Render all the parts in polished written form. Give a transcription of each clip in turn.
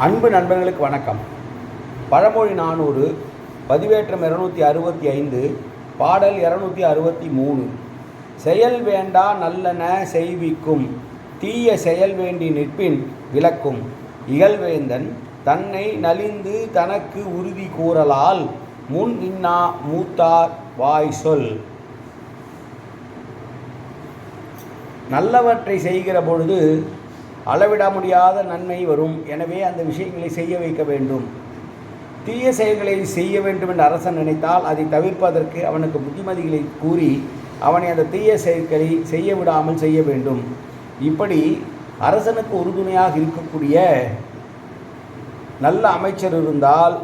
அன்பு நண்பர்களுக்கு வணக்கம். பழமொழி 400, பதிவேற்றம் 265, பாடல் 263. செயல் வேண்டா நல்லன செய்விக்கும், தீய செயல் வேண்டி நிற்பின் விலக்கும். இகழ்வேந்தன் தன்னை நலிந்து தனக்கு உறுதி கூறலால், முன் இன்னா மூத்தார் வாய் சொல். நல்லவற்றை செய்கிற பொழுது அளவிட முடியாத நன்மை வரும். எனவே அந்த விஷயங்களை செய்ய வைக்க வேண்டும். தீய செயல்களை செய்ய வேண்டும் என்று அரசன் நினைத்தால் அதை தவிர்ப்பதற்கு அவனுக்கு புத்திமதிகளை கூறி அவனை அந்த தீய செயல்களை செய்ய விடாமல் செய்ய வேண்டும். இப்படி அரசனுக்கு உறுதுணையாக இருக்கக்கூடிய நல்ல அமைச்சர் இருந்தால்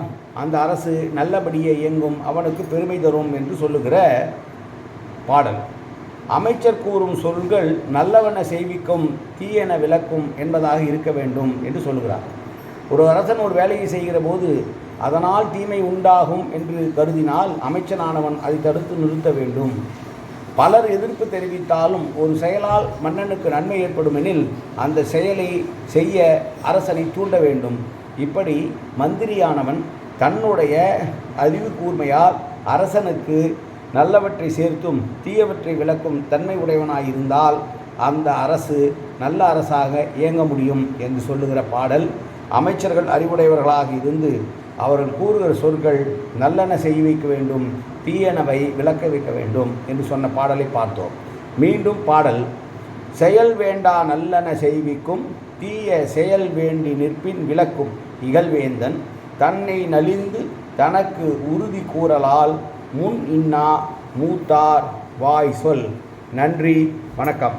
அந்த அரசு நல்லபடியே இயங்கும், அவனுக்கு பெருமை தரும் என்று சொல்லுகிற பாடல். அமைச்சர் கூறும் சொல்கள் நல்லவன செய்விக்கும், தீயன விலக்கும் என்பதாக இருக்க வேண்டும் என்று சொல்லுகிறார். ஒரு அரசன் ஒரு வேலையை செய்கிற போது அதனால் தீமை உண்டாகும் என்று கருதினால் அமைச்சனானவன் அதை தடுத்து நிறுத்த வேண்டும். பலர் எதிர்ப்பு தெரிவித்தாலும் ஒரு செயலால் மன்னனுக்கு நன்மை ஏற்படும் எனில் அந்த செயலை செய்ய அரசனை தூண்ட வேண்டும். இப்படி மந்திரியானவன் தன்னுடைய அறிவு கூர்மையால் அரசனுக்கு நல்லவற்றை சேர்த்தும் தீயவற்றை விளக்கும் தன்மை உடையவனாயிருந்தால் அந்த அரசு நல்ல அரசாக இயங்க முடியும் என்று சொல்லுகிற பாடல். அமைச்சர்கள் அறிவுடையவர்களாக இருந்து அவர்கள் கூறுகிற சொற்கள் நல்லன செய்ய வைக்க வேண்டும், தீயனவை விளக்க வைக்க வேண்டும் என்று சொன்ன பாடலை பார்த்தோம். மீண்டும் பாடல். செயல் வேண்டா நல்லன செய்விக்கும், தீய செயல் வேண்டி நிற்பின் விலக்கும். இகழ்வேந்தன் தன்னை நலிந்து தனக்கு உறுதி கூறலால், முன் இன்னா மூத்தார் வாய் சொல். நன்றி, வணக்கம்.